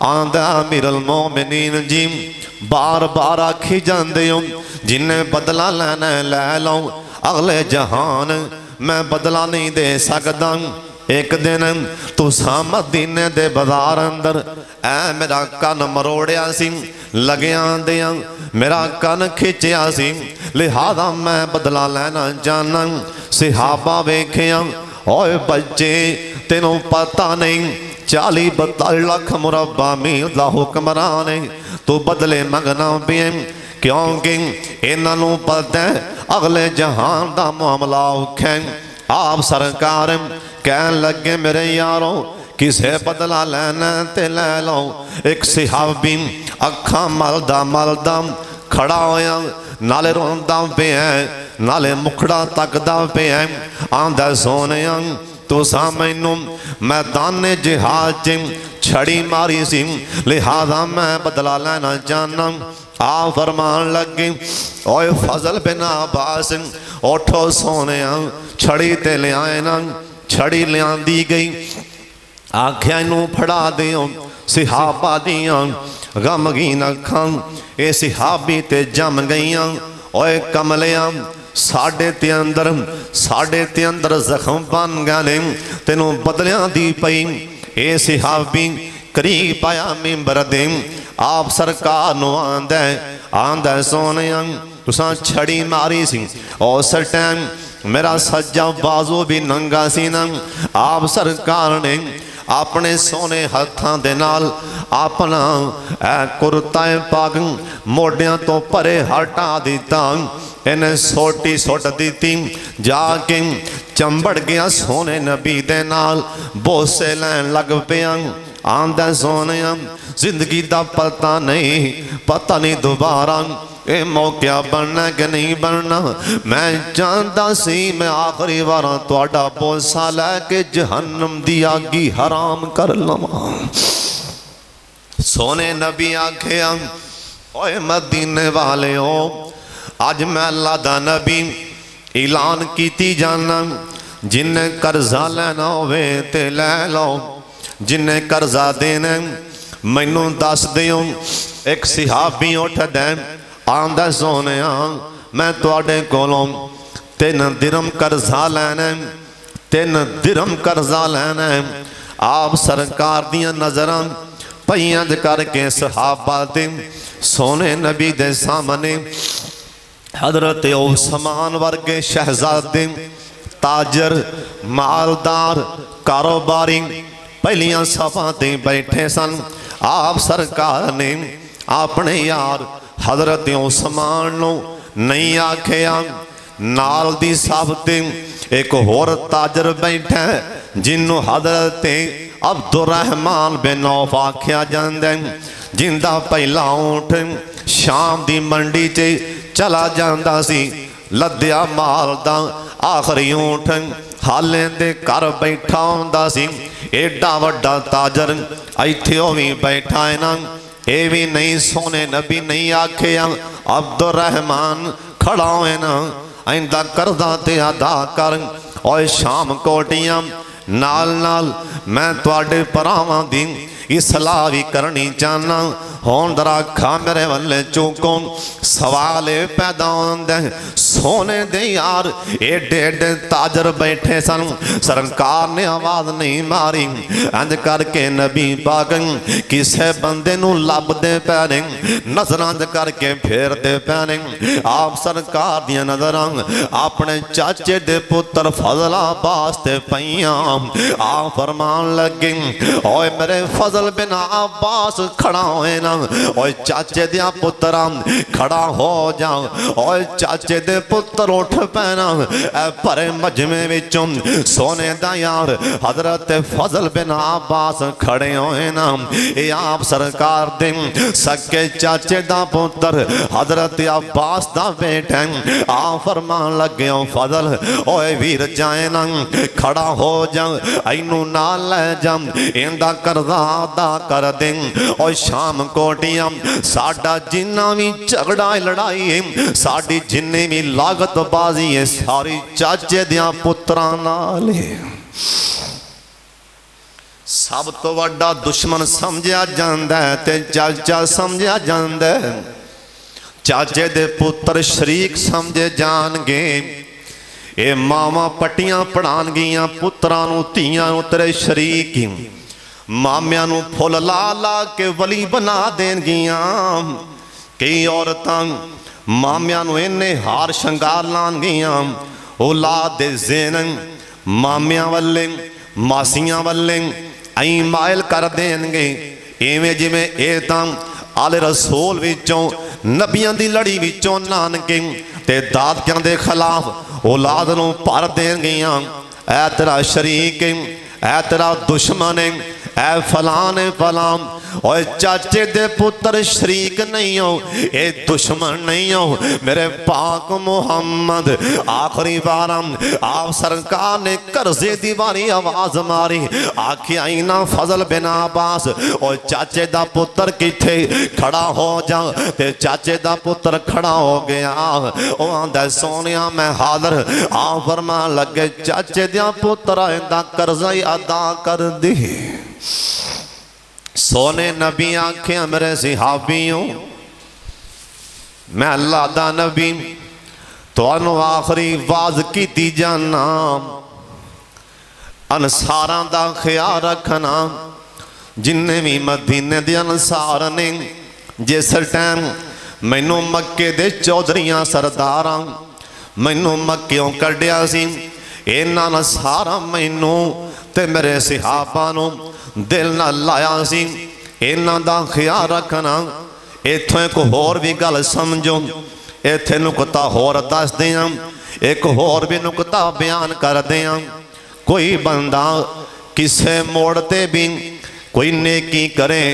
آندہ امیر المومنین جی بار بار آکھی جاندے ہوں جنہیں بدلہ لینا لے لوں اگلے جہان میں بدلہ نہیں دے سکتا ایک دن تو مدینے دے بازار اندر اے میرا کان مروڑیا سی لگیاں دیاں میرا کان کھچیا سی لہذا میں بدلہ لینا جانا صحابہ ویکھیاں اوے بچے تینوں پتہ نہیں 40-42 لاکھ مربع میل دا حکمرانے تو بدلے مگنا بھی کیونکہ انہوں پتہ ہے اگلے جہان دا معاملہ اوکھیں آپ سرکار کہن لگے میرے یاروں کسے بدلہ لینا تے لے لو ایک صحابی اکھاں ملدہ کھڑا ہویا نالے روندہ پہ ہے نالے مکھڑا تکدہ پہ ہے آندہ سونیاں تو سامنوں میدان جہاد چھڑی ماری سی لہذا میں بدلہ لینا جانا آپ فرمان لگی اوہ فضل بن عباس اٹھو سونیاں چھڑی تے لے آئے نا چھڑی لے آن دی گئی آنکھیں انہوں پھڑا دیوں صحابہ دیاں غمگین اکھاں اے صحابی تے جم گئیاں اوہ کملیاں ساڑھے تے اندر زخم بن گئے تینوں بدلیاں دی پئی اے صحابی قریب آیا ممبر دیں آپ سرکار نو آندہ سونیاں تساں چھڑی ماری سی اور سر ٹائم میرا سجا بازو بھی ننگا سی نا آپ سرکار نے اپنے سونے ہتھاں دے نال اپنا کرتائیں پاک موڑیاں تو پرے ہٹا دیتا انہیں سوٹی سوٹ دیتی جا کے چمبڑ گیا سونے نبی دے نال بوسے لین لگ پیاں آندہ سونیاں زندگی دا پتہ نہیں دوبارہ اے موقع بننا کہ نہیں بننا میں جانتا سی میں آخری واراں تواڈا بوسا لے کے جہنم دی آگی حرام کر لواں سونے نبی آکھیا اوے مدینے والے ہو آج میں اللہ دا نبی اعلان کیتی جانا جنہیں قرضہ لینا ہوئے تے لے لو جنہیں قرضہ دینے مینوں دس دیوں ایک صحابی اٹھ دیں آندہ سونے میں تواڈے کولوں 3 درم قرضہ لینے 3 درم قرضہ لینے آپ سرکار دیاں نظراں پیاں کر کے صحابہ دے سونے نبی دے سامنے حضرت عثمان ورگے شہزادے تاجر مالدار کاروباری پہلیاں صفاں تے بیٹھے سن آپ سرکار نے اپنے یار حضرت عثمان نو نہیں آکھیا نال دی صاحب تے ایک اور تاجر بیٹھا جنہوں حضرت عبد الرحمن بن عوف آکھیا جاندے جن دا پہلا اونٹ شام دی منڈی چے چلا جاندا سی لدیا مال دا آخری اونٹ حالیں دے کر بیٹھا ہوندا سی ایڈا وڈا تاجر ایتھے ہوویں بیٹھا ہے نا اے بھی نہیں سونے نبی نہیں آکھیا عبد الرحمن کھڑا ہوئے نا آئندہ کردہ تے ادا کر اور شام کوٹیاں نال نال میں تواڈے پراواں دی اصلاح بھی کرنی چاہنا ہون درا کھا میرے والے چوکوں سوالے پیدا ہوندے سونے دے یار ایڈے ایڈے تاجر بیٹھے سن سرکار نے آواز نہیں ماری انج کر کے نبی پاک کسے بندے نو لب دے پینے نظر انج کر کے پھیر دے پینے آپ سرکار دیا نظران اپنے چاچے دے پتر فضل عباس تے پیاں آپ فرمان لگیں اوے میرے فضل بن عباس کھڑا ہوئے نا اوے چاچے دیا پتران کھڑا ہو جاؤ اوے چاچے دے پتر اٹھ پینا اے پرے مجمع وچوں سونے دا یار حضرت فضل بن عباس کھڑے ہوئے نا اے آپ سرکار دے سکے چاچے دا پتر حضرت عباس دا بیٹھیں آپ فرمان لگے فضل اوے ویر جائیں نا کھڑا ہو جاؤ اینو نہ لے جاؤ ایندہ کردہ ادا کر دیں اور شام کوٹیاں ساڑھا جنہ بھی جھگڑا لڑائی ہے ساڑھی جنہ بھی لاغت بازی ہے ساری چاچے دیاں پترانا لے سب تو وڈا دشمن سمجھا جاندہ ہے تے چاچا سمجھا جاندہ ہے چاچے دے پتر شریک سمجھے جان گے اے ماما پٹیاں پڑھان گیاں پترانو تیاں اترے شریک مامیاں نو پھول لا لا کے ولی بنا دین گیاں کئی عورتاں مامیاں نو انہیں ہار شنگار لان گیاں اولاد زینن مامیاں والے ماسیاں والے این مائل کر دین گے ایویں جی میں ایتاں آل رسول وچوں نبیاں دی لڑی وچوں نانکے تے داد کیاں دے خلاف اولاد نو پار دین گیاں اے تیرا شریک اے تیرا دشمن اے فلان فلان اوے چاچے دے پتر شریک نہیں ہو اے دشمن نہیں ہو میرے پاک محمد آخری بارم آپ سرکار نے کرزے دیواری آواز ماری آکھی آئینہ فضل بن عباس اوے چاچے دا پتر کی تھے کھڑا ہو جا تے چاچے دا پتر کھڑا ہو گیا او آندھے سونیا میں حاضر آپ فرما لگے چاچے دیا پتر آئندہ کرزے ادا کر دی سونے نبی آنکھیں میرے صحابیوں میں اللہ دا نبی تو انو آخری واز کی دی جانا انصاران دا خیال رکھنا جنہیں بھی مدینے دی انصار نے جس ٹائم مینوں مکے دے چودھریاں سرداراں مینوں مکیوں کڈیا سی اینا انصارا مینوں تے میرے صحابانوں دل نہ لایا سی اینا دا خیال رکھنا ایتھوں ایک اور بھی گل سمجھو ایتھے نکتہ اور دس دیاں ایک اور بھی نکتہ بیان کر دیاں کوئی بندہ کسے موڑتے بھی کوئی نیکی کرے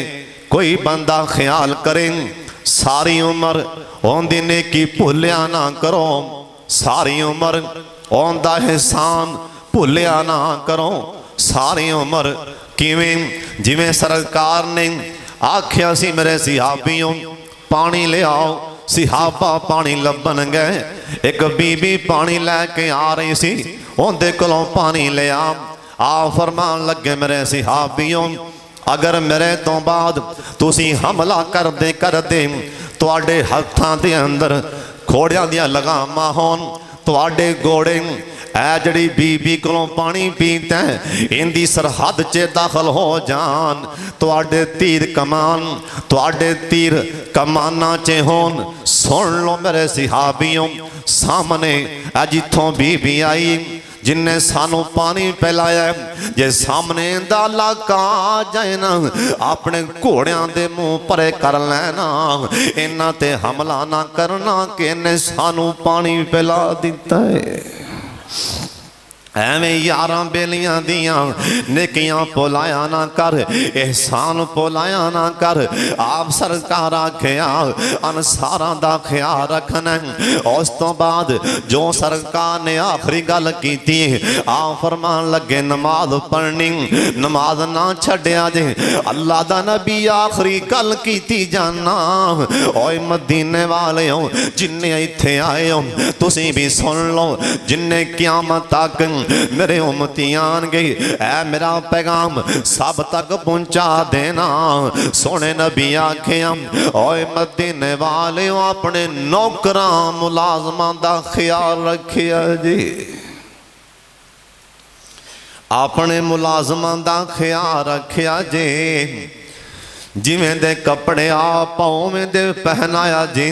کوئی بندہ خیال کرے ساری عمر اوندی نیکی بھولیا نہ کرو ساری عمر اوندا احسان بھولیا نہ کرو ساری عمر کیویں جویں سرکار نے آکھیا سی میرے صحابیوں پانی لے آؤ صحابہ پانی لبن گئے ایک بی بی پانی لے کے آ رہی سی اوندے کلوں پانی لے آ فرمان لگے میرے صحابیوں اگر میرے تو بعد تسی حملہ کر دے تو آڈے ہتھاں دے اندر کھوڑیاں دیا لگاماں ہون تو آڈے گوڑے اے جڑی بی بی کلوں پانی پیتا ہے اندی سرحد چے داخل ہو جان تو آڈے تیر کمان تو آڈے تیر کمانا چے ہون سن لو میرے صحابیوں سامنے جتھوں بی بی آئی جن نے سانو پانی پہلایا ہے جے سامنے دا علاقہ آ جائے نا اپنے گھوڑیاں دے منہ پرے کر لینا انہاں تے حملہ نہ کرنا کہ انہیں سانو پانی پہلا دیتا ہے ایویں یاراں بیلیاں دیاں نیکیاں پولایا نہ کر احسان پولایا نہ کر آپ سرکار آکھیا انصاراں دا خیال رکھنا اس تو بعد جو سرکار نے آخری گل کی تھی آپ فرمان لگے نماز پڑھنی نماز نہ چھڑیا جے اللہ دا نبی آخری گل کی تھی جانا اوے مدینے والے ہوں جن نے ایتھے آئے ہوں تسی بھی سن لو جن نے قیامت تک میرے امتیان گئی اے میرا پیغام سب تک پہنچا دینا سونے نبی آکھیاں اوے مدینے والے اپنے نوکران ملازمان دا خیال رکھیا جی اپنے ملازمان دا خیال رکھیا جی جویں دے کپڑے آپ پاؤں میں دے پہنایا جی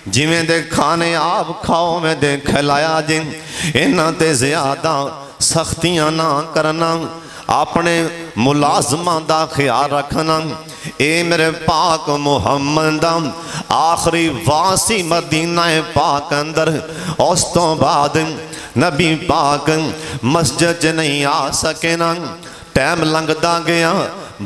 جویں دے کھانے آپ کھاؤ میں دے کھلایا جی انہاں تے زیادہ سختیاں نہ کرنا اپنے ملازمان دا خیال رکھنا اے میرے پاک محمد آخری واسی مدینہ پاک اندر اس تو بعد نبی پاک مسجد نہیں آ سکے نا ٹائم لنگدا گیا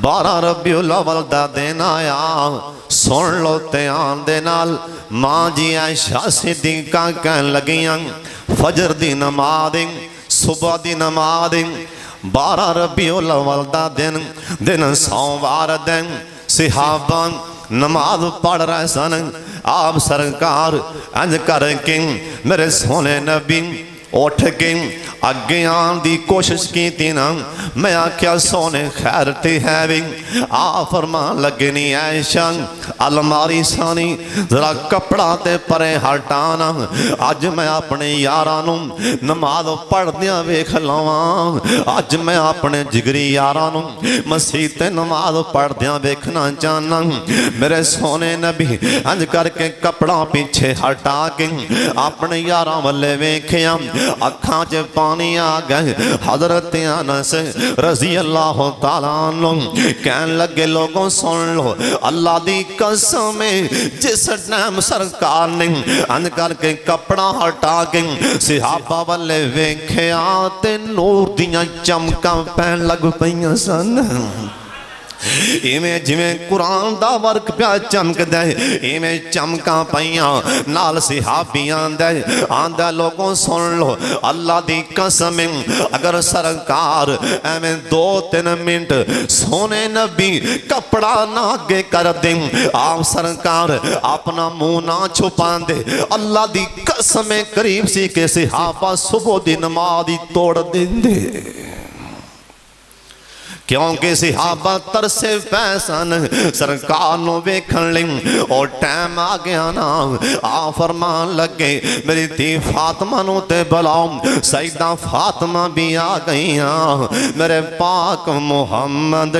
12 ربیع الاول دا دن آیا سن لو تیان دے نال ماں جی عائشہ صدیقہ کہن لگیاں فجر دی نماز صبح دی نماز 12 ربیع الاول دا دن سوموار دن صحابہ نماز پڑھ رہے سن آپ سرکار انج کر کے میرے سونے نبی اٹھ کے اگے آن دی کوشش کی تھی نا میں آکھیا سونے خیر تے ہے بھی آپ فرمان لگنی عائشہ الماری سانی ذرا کپڑا تے پرے ہٹانا آج میں اپنے یارانوں نماز پڑھ دیا ویکھ لواں آج میں اپنے جگری یارانوں مسیح تے نماز پڑھ دیا ویکھنا چاہنا میرے سونے نبی انج کر کے کپڑا پیچھے ہٹا کے اپنے یاراں والے ویکھیاں اکھاں چے پانی آ گئے حضرت انس رضی اللہ تعالیٰ عنہ کہن لگے لوگوں سن لو اللہ دی قسم جس ٹائم سرکار نے ان کر کے کپڑا ہٹا کے صحابہ والے ویکھیا تے نور دیاں چمکاں پہن لگ پئیاں سن ایمیں جویں قرآن دا ورک پیا چمک دے ایمیں چمکاں پئیاں نال صحابی آندے لوگوں سن لو اللہ دی قسم اگر سرکار ایمیں 2-3 منٹ سونے نبی کپڑا نہ آگے کر دیں آپ سرکار اپنا منہ نہ چھپان دے اللہ دی قسم قریب سی کہ صحابہ صبح دی نماز توڑ دیں دے کیونکہ صحابہ ترسے پیسن سرکار نو ویکھن لیں اور ٹائم آ گیا نا آ فرمان لگے میری تھی فاطمہ نو تے بلاؤ سیدہ فاطمہ بھی آ گئیاں میرے پاک محمد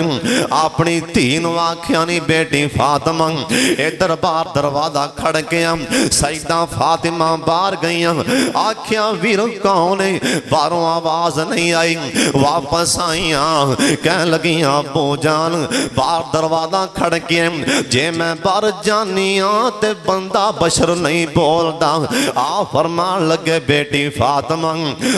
اپنی تین واقعانی بیٹی فاطمہ اے دربار دروازہ کھڑ گیا سیدہ فاطمہ بار گئیاں آکھیاں ویر کونے باروں آواز نہیں آئی واپس آئیاں کہنے لگیاں ابو جان بار دروازہ کھڑ کے جے میں بار جانیاں تے بندہ بشر نہیں بولدا آ فرمان لگے بیٹی فاطمہ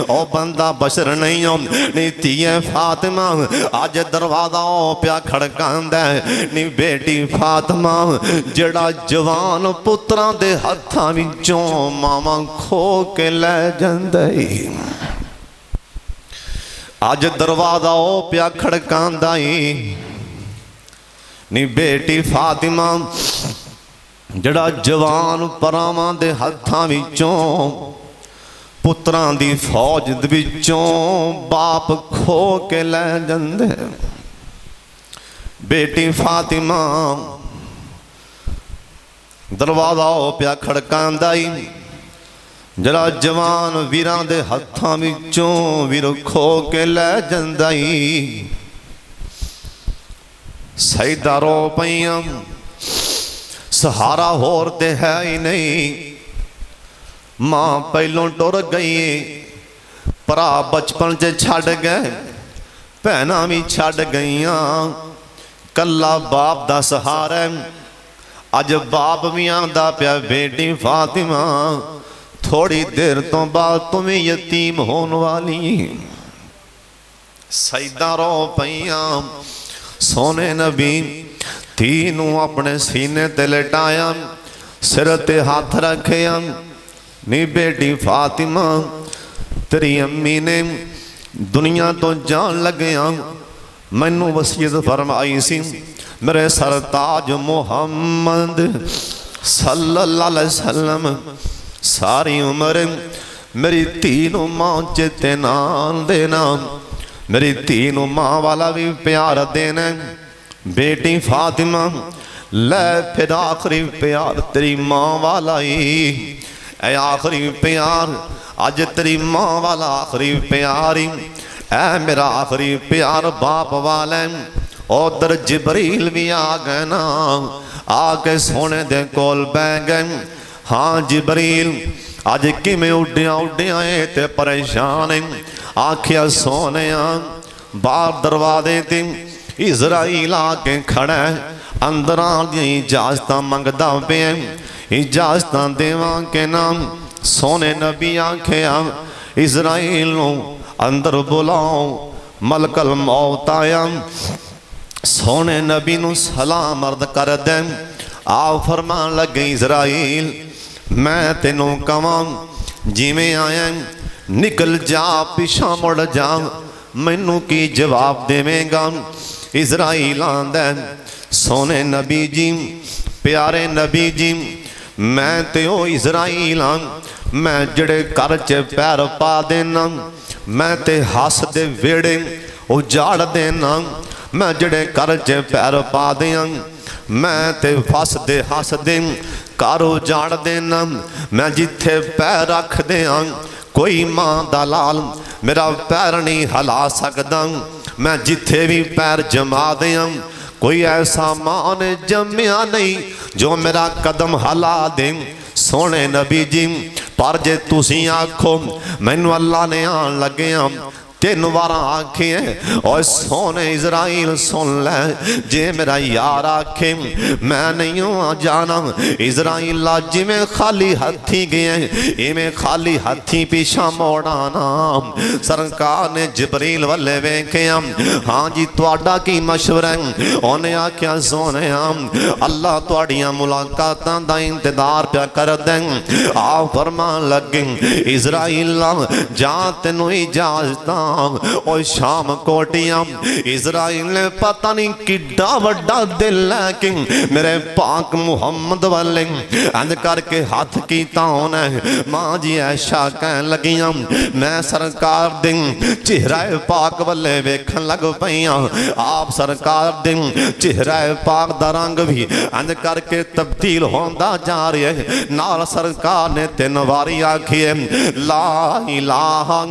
او بندہ بشر نہیں ہوں نیتی فاطمہ آج دروازہ او پیا کھڑکان دے نی بیٹی فاطمہ جڑا جوان پتران دے ہتھاں وچوں ماما کھو کے لے جاندے آج دروازہ او پیا کھڑکان دائی نی بیٹی فاطمہ جڑا جوان پراواں دے ہتھاں وچوں پتران دی فوج وچوں باپ کھو کے لے جاندے بیٹی فاطمہ دروازہ او پیا کھڑکان دائی جڑا جوان ویراں دے ہتھاں وچوں ویر کھو کے لے جاندا ای سیدہ رو پئیاں سہارا ہور تے ہے ہی نہیں ماں پہلوں ٹر گئی پرا بچپن چ چھڈ گئے بھیناں بھی چھڈ گئیاں کلا باپ دا سہارا اج باپ بھی آندا پیا بیٹی فاطمہ تھوڑی دیر تو بعد تمہیں یتیم ہون والی سیدہ رو پئیاں سونے نبی تینوں اپنے سینے تے لٹایا سر تے ہاتھ رکھیا نی بیٹی فاطمہ تیری امی نے دنیا تو جان لگیا مینوں وصیت فرمائی سی میرے سرتاج محمد صلی اللہ علیہ وسلم ساری عمر میری تینوں ماں چتے نان دینا میری تینوں ماں والا بھی پیار دینا بیٹی فاطمہ لے پھر آخری پیار تیری ماں والا ہی اے آخری پیار آج تیری ماں والا آخری پیاری اے میرا آخری پیار باپ والا ادھر جبریل بھی آ گئے نا آ کے سونے دے کول بہ گئے ہاں جبریل آج کی میں اڈیاں تے پریشان آکھیا سونیاں باہر دروازے تے اسرائیل آ کے کھڑا اندر آدھی اجازتاں منگدا پے اجازتاں دیواں کے نام سونے نبی آکھیا اسرائیل نو اندر بلاؤ ملک الموت آیا سونے نبی نو سلام عرض کر دیں آؤ فرمان لگے اسرائیل میں تینوں کہاں جی میں آیا نکل جا پیچھا مڑ جا مینوں کی جواب دے میں گا اسرائیل آندے سونے نبی جی پیارے نبی جی میں تیو اسرائیل میں جڑے کرچ پیر پا دینا میں تے ہاس دے ویڑے اجاڑ دینا میں جڑے کرچ پیر پا دینا میں تے فاس دے ہاس دے کارو جاڑ دینا میں جتھے پیر رکھ دیاں کوئی ماں دلال میرا پیر نہیں ہلا سکدا میں جتھے بھی پیر جما دیاں کوئی ایسا ماں نے جمیا نہیں جو میرا قدم ہلا دیں سونے نبی جی پر جے تسی آنکھو مینو اللہ نے آن لگیاں تین وارا آنکھیں اور سونے اسرائیل سن لے جے میرا یار آنکھیں میں نہیں ہوں جانا اسرائیل جی میں خالی ہتھی گئے یہ میں خالی ہتھی پیشا موڑانا سرکار نے جبریل والے ویکھیا ہاں جی توڑا کی مشورہ انہیں آکھیا سونے اللہ توڑیاں ملاقاتاں دا انتظار پیا کر دیں آؤ فرمان لگیں اسرائیل جان تینوں اجازتاں اور شام کوٹیاں اسرائیل نے پتہ نہیں کڈا وڈا دل لیکن میرے پاک محمد والے اند کر کے ہاتھ کی تاؤں نے ماں جی ایشا کہن لگیاں میں سرکار دن چہرہ پاک والے ویکھن لگ پئیاں آپ سرکار دن چہرہ پاک درنگ بھی اند کر کے تبدیل ہوندہ جا رہی ہے نال سرکار نے تنواری آکھیے لا الہ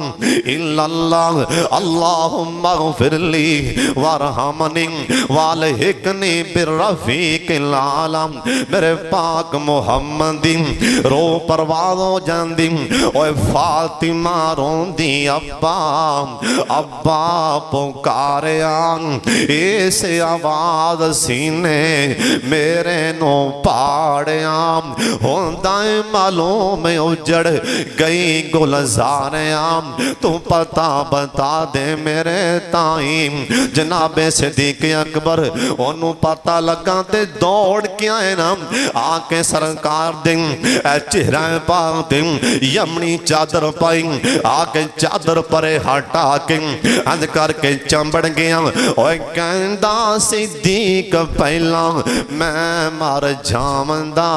الا اللہ اللہم اغفر لی وارحمنی والحقنی بالرفیق العالم میرے پاک محمد رو پروازوں جاندی اوہ فاطمہ روندی ابا ابا پکاریاں ایسے آواز سینے میرے نو پاڑیاں ہوندائیں معلوم میں اجڑ گئی گلزاریاں تو پتا بتا دے میرے تائیں جناب صدیق اکبر انہوں پتا لگا تے دوڑ کے آئے نا آکے سرکار دیں اے چہرہ پاک دیں یمنی چادر پائیں آکے چادر پرے ہٹا کے اند کر کے چمبڑ گیا اوہ کہندہ صدیق پہلا میں مار جامندہ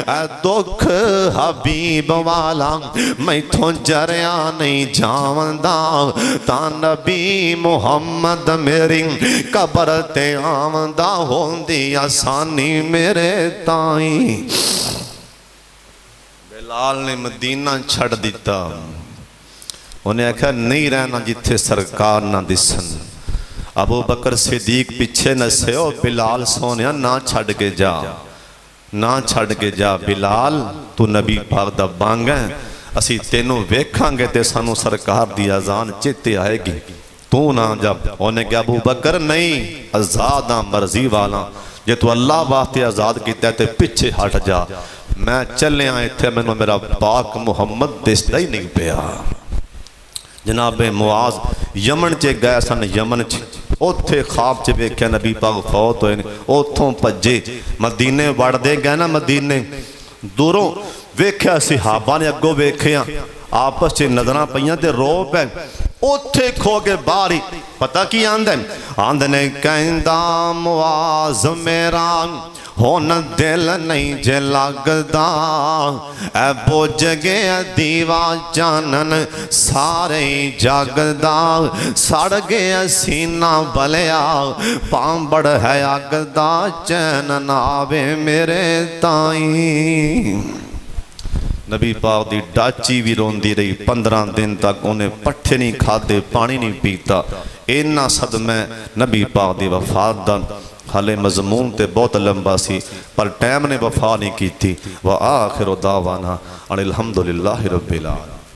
اے دکھ حبیب والا میں تھو جریا نہیں جامندہ تا نبی محمد میری قبر تے آمدہ ہوندی آسانی میرے تائیں بلال نے مدینہ چھڑ دیتا انہیں کہا نہیں رہنا جتھے سرکار نہ دسن ابو بکر صدیق پیچھے نہ سے او بلال سونیا نہ چھڑ کے جا نہ چھڑ کے جا بلال تو نبی پاک دا بانگ ہے اسی تینوں ویکھاں گے تے سانو سرکار دی اذان چیتے آئے گی تو نہ جب انہیں کہا ابو بکر نہیں آزاداں مرضی والا جے تو اللہ واسطے آزاد کیتا ہے تے پیچھے ہٹ جا میں چلے آئے تھے میں میرا پاک محمد دستا ہی نہیں پیا جناب معاذ یمن چے گئے سن یمن چے اوتھے خواب چے ویکھیا نبی پاک فوت ہوئے اوتھوں پجے مدینے وڑ دے گئے نا مدینے دوروں ویکھیا صحابہ نے اگو ویکھیا آپس چے نظراں پئیاں تے رو پے اوتھے کھو کے باری پتہ کی آندنے کہندا معاذ میرا ہون دل نہیں جے لگدا اے بوجھ گیا دیوا جانن سارے جاگدا سڑ گیا سینہ بلیا پامبڑ ہے آگدا چین ناوے میرے تائیں نبی پاک دی ڈاچی بھی روندی رہی 15 دن تک انہیں پٹھے نہیں کھاتے پانی نہیں پیتا اینا صدمہ نبی پاک دی وفات دا حالے مضمون تے بہت لمبا سی پر ٹائم نے وفا نہیں کی تھی وآخر دعوانا ان الحمدللہ رب العالمین